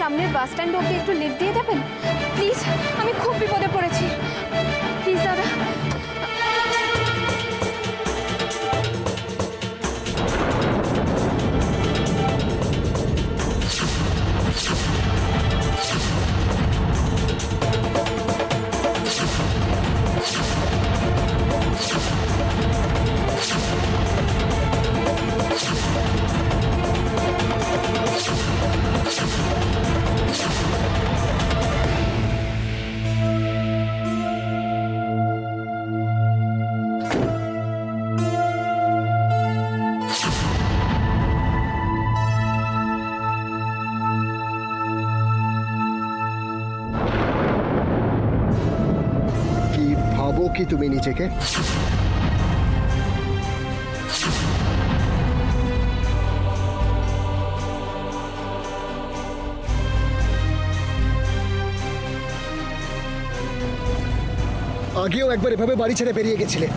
সামনের bus stand অবধি একটু লিফট দিয়ে দেবেন প্লিজ? আমি খুব বিপদে পড়েছি, প্লিজ দাদা। কি তুমি নিজেকে আগেও একবার এভাবে বাড়ি ছেড়ে বেরিয়ে গেছিলে,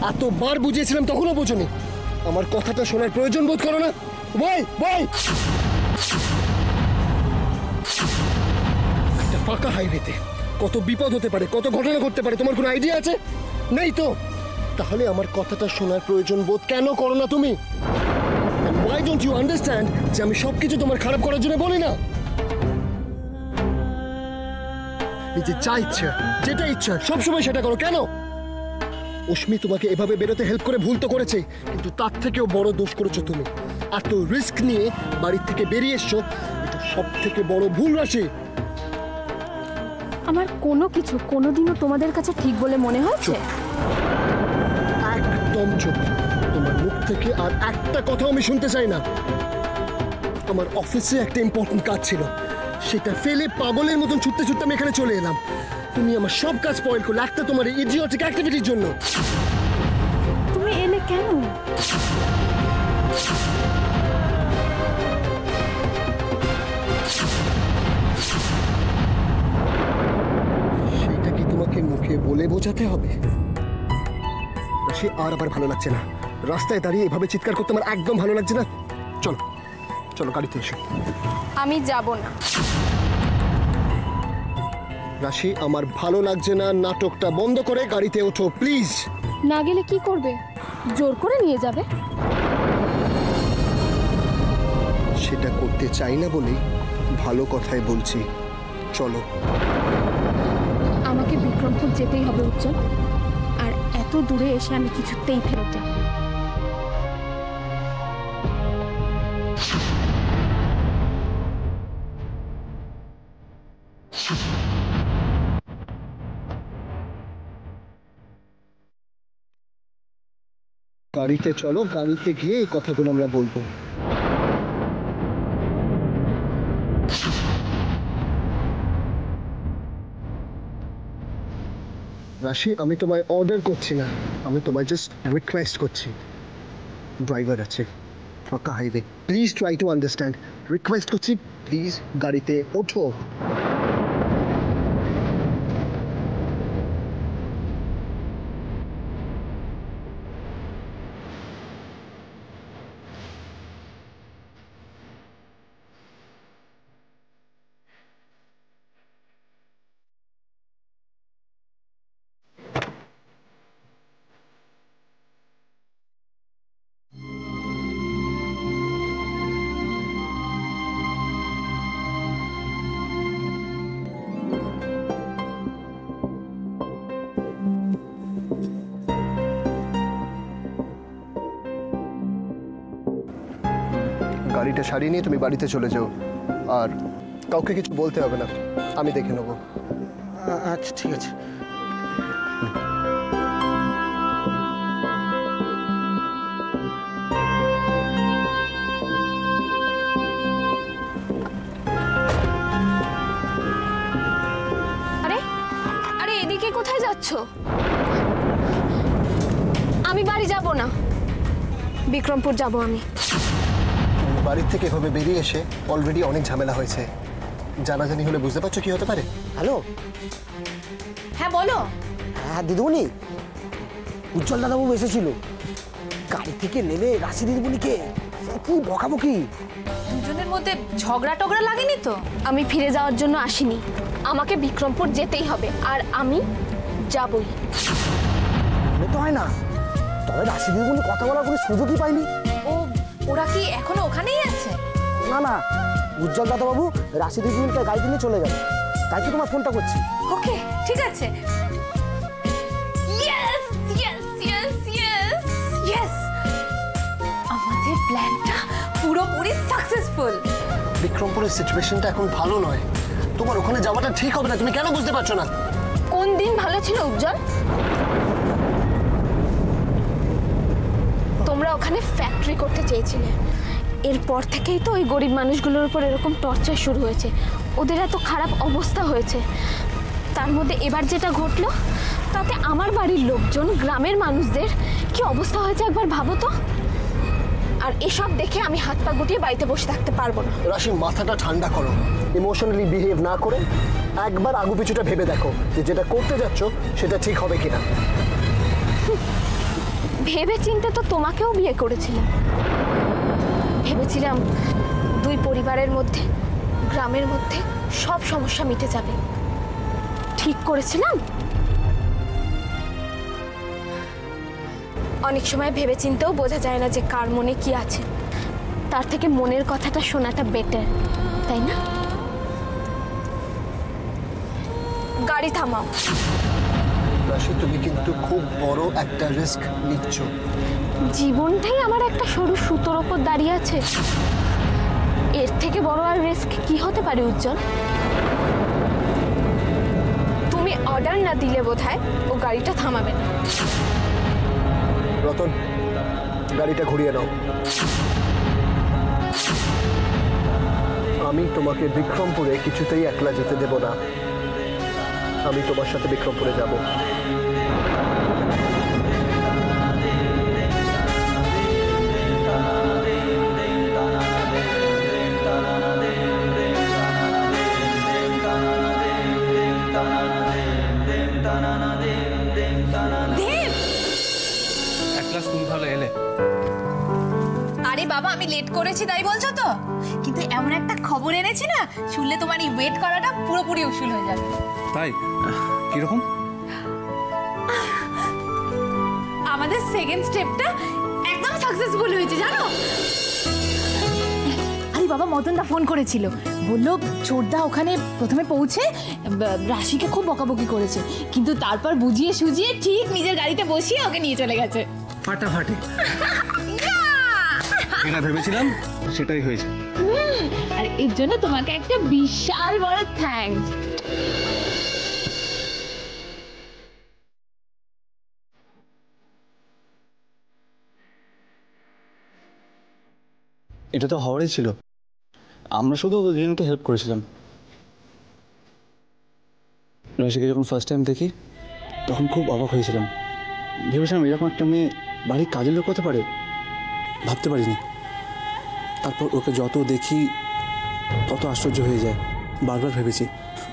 এতবার বুঝিয়েছিলাম তখনও বোঝোনি। আমার কথাটা শোনার প্রয়োজন বোধ করো না? বল বল। একটা ফাঁকা হাইওয়েতে কত বিপদ হতে পারে, কত ঘটনা ঘটতে পারে, তোমার কোনো আইডিয়া আছে? নেই তো। তাহলে আমার কথাটা শোনার প্রয়োজন বোধ কেন করো না তুমি? Why don't you understand যে আমি সবকিছু তোমার খারাপ করার জন্য বলি না? নিজে যা ইচ্ছা, যেটা ইচ্ছা সবসময় সেটা করো কেন? অশ্মি তোমাকে এভাবে বেরোতে হেল্প করে ভুল তো করেছে, কিন্তু তার থেকেও বড় দোষ করেছো তুমি। এত রিস্ক নিয়ে বাড়ির থেকে বেরিয়ে এসছো, এটা সব থেকে বড় ভুল রাশি। আমার কোনো কিছু কোনোদিনও তোমাদের কাছে ঠিক বলে মনে হচ্ছে? একদম চুপ। তোমার মুখ থেকে আর একটা কথা আমি শুনতে চাই না। আমার অফিসে একটা ইম্পর্টেন্ট কাজ ছিল, সেটা ফেলে পাগলের মতন ছুটতে ছুটতে আমি এখানে চলে এলাম। তুমি আমার সব কাজ স্পয়েল করলে একটা তোমার ইডিওটিক অ্যাক্টিভিটির জন্য। তুমি এলে কেন? সেটা কি তোমাকে মুখে বলে বোঝাতে হবে? সে আর আবার ভালো লাগছে না। রাস্তায় দাঁড়িয়ে এভাবে চিৎকার করতে আমার একদম ভালো লাগছে না। চলো চলো গাড়িতে এসো। আমি যাব না রাশি, আমার ভালো লাগছে না। নাটকটা বন্ধ করে গাড়িতে ওঠো প্লিজ। না গেলে কি করবে? জোর করে নিয়ে যাবে? সেটা করতে চাই না বলেই ভালো কথাই বলছি, চলো। আমাকে বিক্রমপুর যেতেই হবে উজ্জ্বল, আর এত দূরে এসে আমি কিছুতেই ফেরত যাব না। গাড়িতে চলো, গাড়িতে গিয়ে এই কথাগুলো আমরা বলবো। রাশি, আমি তোমায় অর্ডার করছি না, আমি তোমায় জাস্ট রিকোয়েস্ট করছি। ড্রাইভার আছে, ফাঁকা highway, please try to understand. Request করছি, প্লিজ গাড়িতে ওঠো। গাড়িটা সারিয়ে নিয়ে তুমি বাড়িতে চলে যাও, আর কাউকে কিছু বলতে হবে না, আমি দেখে নেবো। আচ্ছা ঠিক আছে। আরে আরে এদিকে কোথায় যাচ্ছ? আমি বাড়ি যাব না, বিক্রমপুর যাব আমি। বাড়ির থেকে এভাবে বেরিয়ে এসে অলরেডি অনেক ঝামেলা হয়েছে, জানাজানি হলে বুঝতে পারছো কি হতে পারে। হ্যালো, হ্যাঁ বলো। হ্যাঁ দিদিমণি, উজ্জ্বল দাদাবাবু এসেছিল। গাড়ি থেকে নেমে রাশি দিদিমণিকে কি বকাবকি? দুজনের মধ্যে ঝগড়া টগড়া লাগেনি তো? আমি ফিরে যাওয়ার জন্য আসিনি, আমাকে বিক্রমপুর যেতেই হবে, আর আমি যাবই। মনে তো হয় না, তবে রাশি দিদিমণি কথা বলার কোনো সুযোগই পাইনি। ওরা কি এখনো ওখানেই আছে? না না, উজ্জ্বল দাদাবাবু রাশি দিদিমণিকে গাড়িতে নিয়ে চলে গেল, তাই তো তোমার ফোনটা করছি। ওকে, ঠিক আছে। Yes yes yes yes yes, আমাদের প্ল্যানটা পুরোপুরি সাকসেসফুল। বিক্রমপুরের সিচুয়েশনটা এখন ভালো নয়, তোমার ওখানে যাওয়াটা ঠিক হবে না। তুমি কেন বুঝতে পারছো না? কোন দিন ভালো ছিল উজ্জ্বল? তোমরা ওখানে ফ্যাক্টরি করতে চেয়েছিলে, এরপর থেকেই তো ওই গরিব মানুষগুলোর উপর এরকম টর্চার শুরু হয়েছে, ওদের এত খারাপ অবস্থা হয়েছে। তার মধ্যে এবার যেটা ঘটলো, তাতে আমার বাড়ির লোকজন, গ্রামের মানুষদের কি অবস্থা হয়েছে একবার ভাবো তো। আর এসব দেখে আমি হাত পা গুটিয়ে বাড়িতে বসে থাকতে পারবো না। রাশি, মাথাটা ঠান্ডা করো, ইমোশনালি বিহেভ না করে একবার আগু পিছুটা ভেবে দেখো যে যেটা করতে যাচ্ছ সেটা ঠিক হবে কিনা। ভেবে চিন্তে তো তোমাকেও বিয়ে করেছিলাম, ভেবেছিলাম দুই পরিবারের মধ্যে, গ্রামের মধ্যে সব সমস্যা মিটে যাবে। ঠিক করেছিলাম? অনেক সময় ভেবে চিন্তেও বোঝা যায় না যে কার মনে কি আছে, তার থেকে মনের কথাটা শোনাটা বেটার, তাই না? গাড়ি থামাও। রাশি, তুমি কিন্তু খুব বড় একটা রিস্ক নিচ্ছ। জীবনটাই আমার একটা সরু সুতোর ওপর দাঁড়িয়ে আছে, এর থেকে বড় আর রিস্ক কি হতে পারে উজ্জ্বল? তুমি অর্ডার না দিলে বোধহয় ও গাড়িটা থামাবে না। রতন, গাড়িটা ঘুরিয়ে নাও। আমি তোমাকে বিক্রমপুরে কিছুতেই একলা যেতে দেব না, আমি তোমার সাথে বিক্রমপুরে যাব। তুমি ভালো এলে। আরে বাবা, আমি লেট করেছি তাই বলছো তো? কিন্তু এমন একটা খবর এনেছি না, শুনলে তোমার এই ওয়েট করাটা পুরোপুরি উসুল হয়ে যাবে। তাই? কিরকম? আমাদের সেকেন্ড স্টেপটা একদম সাকসেসফুল হয়েছে জানো। আরে বাবা, মদনদা ফোন করেছিল, বললো চোরদা ওখানে প্রথমে পৌঁছে রাশিকে খুব বকাবকি করেছে, কিন্তু তারপর বুঝিয়ে সুজিয়ে ঠিক নিজের গাড়িতে বসিয়ে ওকে নিয়ে চলে গেছে। ফাটাফাটি। যেটা ভেবেছিলাম সেটাই হয়েছে। আর এর জন্য তোমাকে একটা বিশাল বড় থ্যাঙ্কস। এটা তো হওয়ারই ছিল, আমরা শুধু দুজনকে হেল্প করেছিলাম। রাশিকে যখন ফার্স্ট টাইম দেখি তখন খুব অবাক হয়েছিলাম, ভেবেছিলাম এরকম একটা মেয়ে বাড়ির কাজের লোক হতে পারে, ভাবতে পারিনি। তারপর ওকে যত দেখি তত আশ্চর্য হয়ে যায়, বারবার ভেবেছি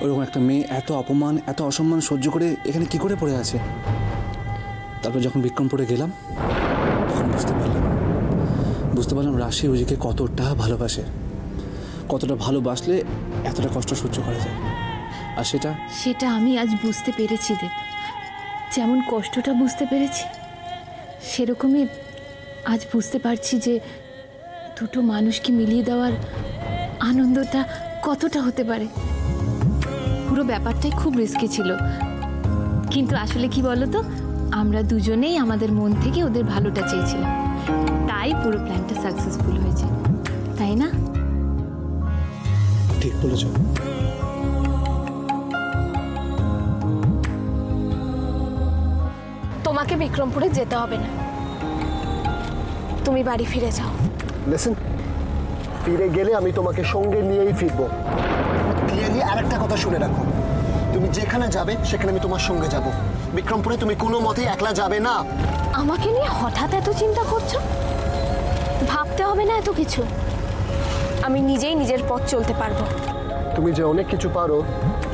ওরকম একটা মেয়ে এত অপমান এত অসম্মান সহ্য করে এখানে কি করে পড়ে আছে। তারপর যখন বিক্রমপুরে গেলাম তখন বুঝতে পারলাম রাশি ওজিকে কতটা ভালোবাসে, কতটা ভালোবাসলে এতটা কষ্ট সহ্য করা যায়। আর সেটা আমি আজ বুঝতে পেরেছি দেব। যেমন কষ্টটা বুঝতে পেরেছি, সেরকমই আজ বুঝতে পারছি যে দুটো মানুষকে মিলিয়ে দেওয়ার আনন্দটা কতটা হতে পারে। পুরো ব্যাপারটাই খুব রিস্কি ছিল, কিন্তু আসলে কি বলতো, আমরা দুজনেই আমাদের মন থেকে ওদের ভালোটা চেয়েছিলাম, তাই পুরো প্ল্যানটা সাকসেসফুল হয়েছে, তাই না? ঠিক বলেছ। তোমাকে বিক্রমপুরে যেতে হবে না, তুমি বাড়ি ফিরে যাও। লিসেন, ফিরে গেলে আমি তোমাকে সঙ্গে নিয়েই ফিরবো। ক্লিয়ারলি আরেকটা কথা শুনে রাখো, তুমি যেখানে যাবে সেখানে আমি তোমার সঙ্গে যাব। বিক্রমপুরে তুমি কোনো মতেই একলা যাবে না। আমাকে নিয়ে হঠাৎ এত চিন্তা করছো? ভাবতে হবে না এত কিছু, আমি নিজেই নিজের পথ চলতে পারবো। তুমি যে অনেক কিছু পারো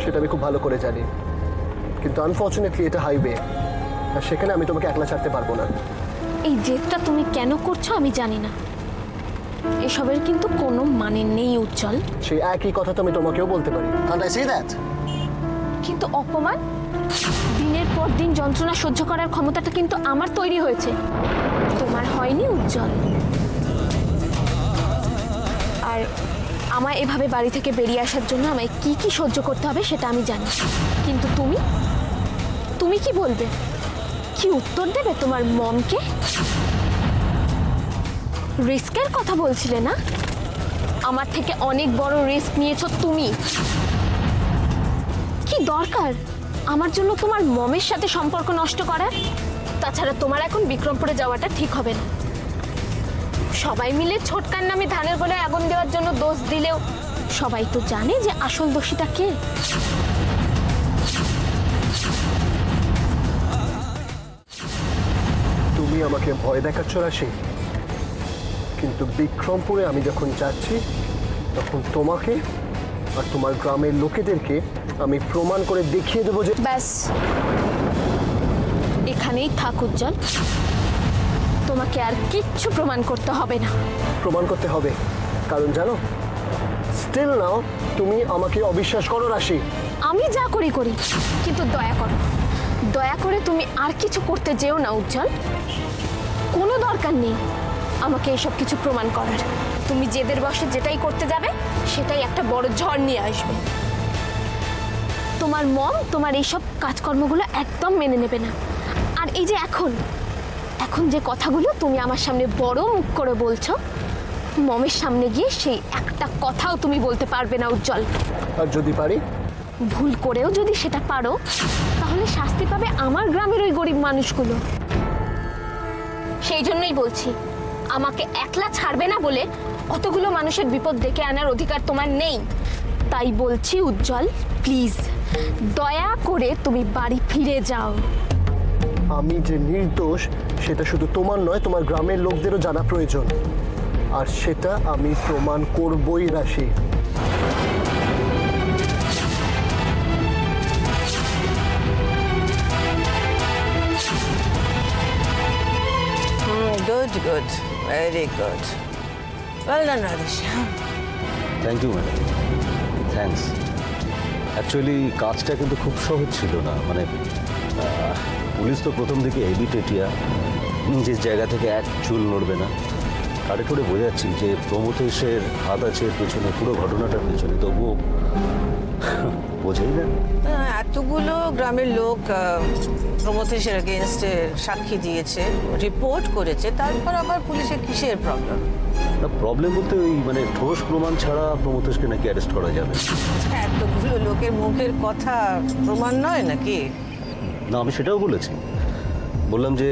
সেটা আমি খুব ভালো করে জানি, কিন্তু আনফর্চুনেটলি এটা হাইওয়ে, আর সেখানে আমি তোমাকে একলা ছাড়তে পারবো না। এই জেদটা তুমি কেন করছো আমি জানি না, এসবের কিন্তু কোনো মানে নেই উজ্জ্বল। সেই একই কথা তো আমি তোমাকেও বলতে পারি। Can't I say that? কিন্তু অপমান, দিনের পর দিন যন্ত্রণা সহ্য করার ক্ষমতাটা কিন্তু আমার তৈরি হয়েছে, তোমার হয়নি উজ্জ্বল। আর আমায় এভাবে বাড়ি থেকে বেরিয়ে আসার জন্য আমায় কি কি সহ্য করতে হবে সেটা আমি জানি, কিন্তু তুমি কি বলবে? কি উত্তর দেবে তোমার মমকে? রিস্কের কথা বলছিলে না? আমার থেকে অনেক বড় রিস্ক নিয়েছো তুমি। কি দরকার আমার জন্য তোমার মমের সাথে সম্পর্ক নষ্ট করার? তাছাড়া তোমার এখন বিক্রমপুরে যাওয়াটা ঠিক হবে না। সবাই মিলে ছোটকার নামে ধানের গোলায় আগুন দেওয়ার জন্য দোষ দিলেও সবাই তো জানে যে আসল দোষীটা কে। তুমি আমাকে ভয় দেখাচ্ছ রাশি, কিন্তু বিক্রমপুরে আমি যখন যাচ্ছি তখন তোমাকে আর তোমার গ্রামের লোকেদেরকে আমি প্রমাণ করে দেখিয়ে দেবো যে ব্যাস, এখানেই থাক উজ্জ্বল, তোমাকে আর কিচ্ছু প্রমাণ করতে হবে না। প্রমাণ করতে হবে, কারণ জানো স্টিল নাও তুমি আমাকে অবিশ্বাস করো রাশি। আমি যা করি কিন্তু দয়া করে তুমি আর কিছু করতে যেও না উজ্জ্বল। কোনো দরকার নেই আমাকে এসব কিছু প্রমাণ করার। তুমি জেদের বসে যেটাই করতে যাবে সেটাই একটা বড় ঝড় নিয়ে আসবে। তোমার মম তোমার এইসব কাজকর্মগুলো একদম মেনে নেবে না। আর এই যে এখন যে কথাগুলো তুমি আমার সামনে বড় মুখ করে বলছো, মমের সামনে গিয়ে সেই একটা কথাও তুমি বলতে পারবে না উজ্জ্বল। আর যদি পারি? ভুল করেও যদি সেটা পারো তাহলে শাস্তি পাবে আমার গ্রামের ওই গরিব মানুষগুলো। সেই জন্যই বলছি, আমাকে একলা ছাড়বে না বলে অতগুলো মানুষের বিপদ ডেকে আনার অধিকার তোমার নেই। তাই বলছি উজ্জ্বল, প্লিজ দয়া করে তুমি বাড়ি ফিরে যাও। আমি যে নির্দোষ সেটা শুধু তোমার নয়, তোমার গ্রামের লোকদেরও জানা প্রয়োজন, আর সেটা আমি প্রমাণ করবই রাশি। Good. Very good. Well done, Radhisha. Thank you madam, thanks. Actually কাজটা কিন্তু খুব সহজ ছিল না। মানে পুলিশ তো প্রথম দিকে হেভি টেটিয়া, নিজের জায়গা থেকে এক চুল নড়বে না। কাটে করে বোঝাচ্ছি যে প্রমথেশের হাত আছে এর পেছনে, পুরো ঘটনাটার পেছনে, তবুও বোঝেই না। এতগুলো গ্রামের লোক প্রমথেশের এগেনস্টে সাক্ষী দিয়েছে, রিপোর্ট করেছে, তারপর আবার পুলিশের কিসের প্রবলেম? না, প্রবলেম বলতে ওই মানে ঠোস প্রমাণ ছাড়া প্রমথেশকে নাকি অ্যারেস্ট করা যাবে। এতগুলো লোকের মুখের কথা প্রমাণ নয় নাকি? না, আমি সেটাও বলেছি। বললাম যে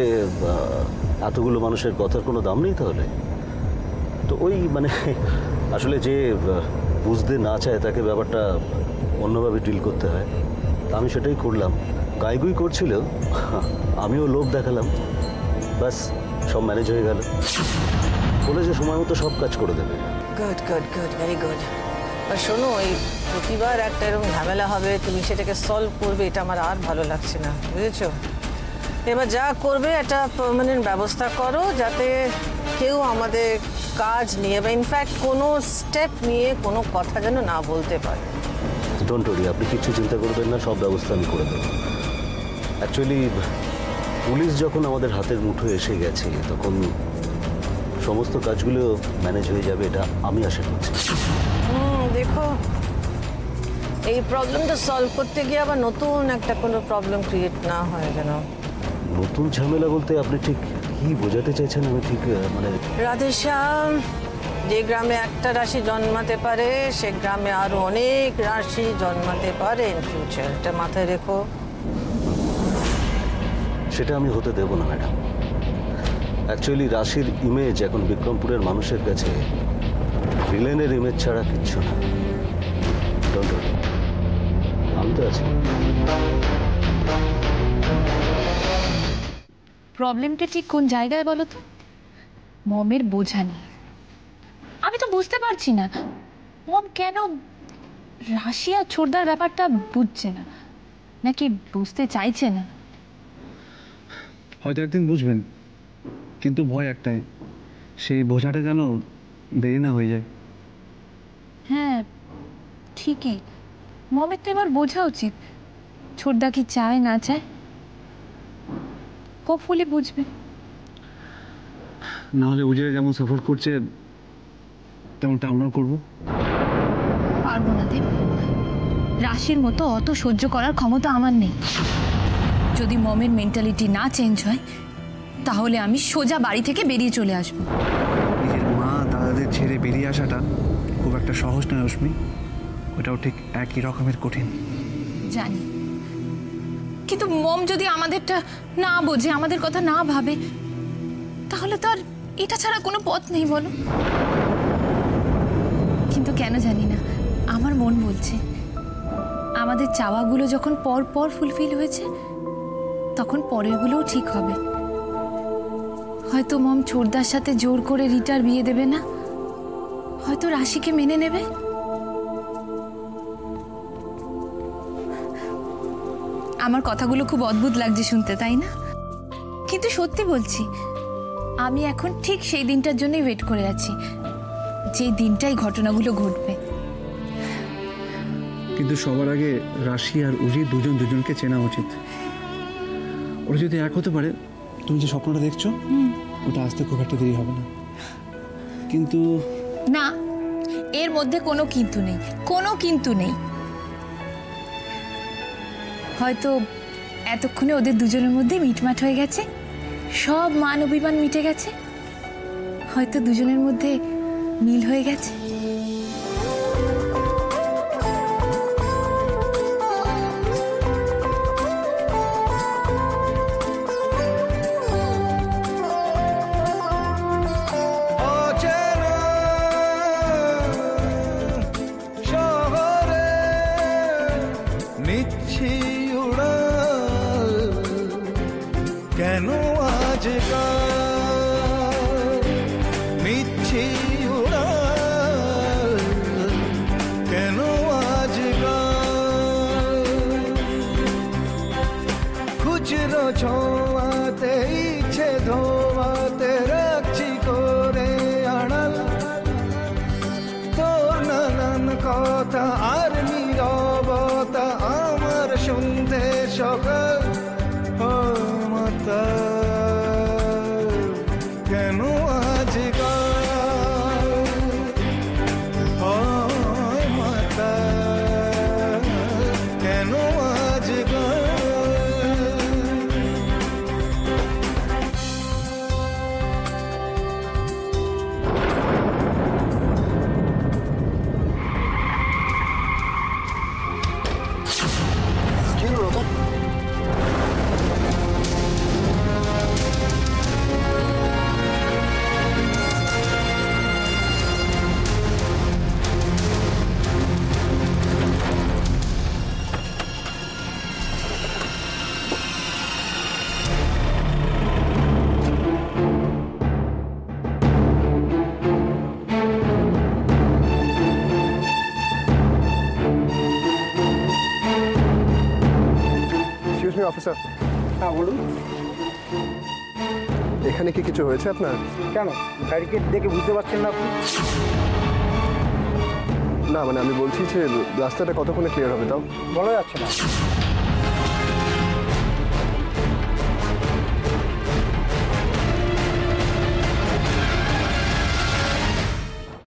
এতগুলো মানুষের কথার কোনো দাম নেই তাহলে। তো ওই মানে আসলে যে বুঝতে না চায় তাকে ব্যাপারটা অন্যভাবে ডিল করতে হয়। তা আমি সেটাই করলাম। গাইগুই করছিল, আমিও লোভ দেখালাম, ব্যাস সব ম্যানেজ হয়ে গেল। বলে যে সময় মতো সব কাজ করে দেবে। Good, very good. আর শোনো, এই প্রতিবার একটা এরকম ঝামেলা হবে, তুমি সেটাকে সলভ করবে, এটা আমার আর ভালো লাগছে না, বুঝেছো? এবার যা করবে একটা পার্মানেন্ট ব্যবস্থা করো, যাতে কেউ আমাদের কাজ নিয়ে বা ইনফ্যাক্ট কোনো স্টেপ নিয়ে কোনো কথা যেন না বলতে পারে। ডোন্ট ওয়ারি, আপনি কিছু চিন্তা করবেন না, সব ব্যবস্থা আমি করে দেবো। অ্যাকচুয়ালি পুলিশ যখন আমাদের হাতের মুঠোয় এসে গেছে তখন সমস্ত কাজগুলো ম্যানেজ হয়ে যাবে, এটা আমি আশা করছি। দেখো, এই প্রবলেমটা সলভ করতে গিয়ে আবার নতুন একটা কোনো প্রবলেম ক্রিয়েট না হয় যেন। নতুন ঝামেলা বলতে আপনি ঠিক কি বোঝাতে চাইছেন? আমি ঠিক মানে রাধেশ্যাম, যে গ্রামে একটা রাশি জন্মাতে পারে সে গ্রামে আরো অনেক রাশি জন্মাতে পারে ইন ফিউচার, এটা মাথায় রেখো। সেটা আমি হতে দেব না ম্যাডাম। অ্যাকচুয়ালি রাশির ইমেজ এখন বিক্রমপুরের মানুষের কাছে ভিলেনের ইমেজ ছাড়া কিচ্ছু না। ডোন্ট ওয়ারি, আমি তো আছি। প্রবলেমটা ঠিক কোন জায়গায় বলো তো? মমের বোঝা নেই। আমি তো বুঝতে পারছি না মম কেন রাশি আর ছোটদার ব্যাপারটা বুঝছে না, নাকি বুঝতে চাইছে না। হয়তো একদিন বুঝবেন, কিন্তু ভয় একটাই, সেই বোঝাটা যেন দেরি না হয়ে যায়। হ্যাঁ ঠিকই, মমের তো এবার বোঝা উচিত ছোটদা কি চায় না চায়। হোপফুলি বুঝবে। নাহলে উজিরে যেমন সাপোর্ট করছে তেমনটা আমরাও করবো। পারবো না দেব, রাশির মতো অত সহ্য করার ক্ষমতা আমার নেই। যদি মমের মেন্টালিটি না চেঞ্জ হয় তাহলে আমি সোজা বাড়ি থেকে বেরিয়ে চলে আসবো। নিজের মা দাদাদের ছেড়ে বেরিয়ে আসাটা খুব একটা সহজ নয় রশ্মি, ওটাও ঠিক একই রকমের কঠিন। জানি, কিন্তু মম যদি আমাদেরটা না বোঝে, আমাদের কথা না ভাবে, তাহলে তো আর এটা ছাড়া কোনো পথ নেই বলো। কিন্তু কেন জানি না আমার মন বলছে আমাদের চাওয়াগুলো যখন পর পর ফুলফিল হয়েছে তখন পরেরগুলোও ঠিক হবে। হয়তো মম ছোটদার সাথে জোর করে রিটার বিয়ে দেবে না, হয়তো রাশিকে মেনে নেবে। আমার কথাগুলো খুব অদ্ভুত লাগছে শুনতে, তাই না? কিন্তু সত্যি বলছি, আমি এখন ঠিক সেই দিনটার জন্যই ওয়েট করে আছি, যে দিনটাই ঘটনাগুলো ঘটবে। কিন্তু সবার আগে রাশি আর উজি দুজন দুজনকে চেনা উচিত। ওরা যদি এক হতে পারে, তুমি যে স্বপ্নটা দেখছো ওটা আসতে খুব একটা দেরি হবে না। কিন্তু না, এর মধ্যে কোনো কিন্তু নেই, কোনো কিন্তু নেই। হয়তো এতক্ষণে ওদের দুজনের মধ্যে মিটমাট হয়ে গেছে, সব মান অভিমান মিটে গেছে, হয়তো দুজনের মধ্যে মিল হয়ে গেছে। কেন আজকাল মিছি উড়াল, কেন আজকাল খুচরো ছোঁয়াতে ইচ্ছে ধোয়াতে রাখছি করে আড়াল, তোর নানান কথা আর নীরবতা আমার শুনতে সকাল। কেন আজকাল হয় মাতা, কেন আজকাল অফিসার। হ্যাঁ বলুন। এখানে কি কিছু হয়েছে আপনার? কেন, ব্যারিকেড দেখে বুঝতে পারছেন না আপনি? না মানে আমি বলছি যে রাস্তাটা কতক্ষণে ক্লিয়ার হবে তাও বলা যাচ্ছে না।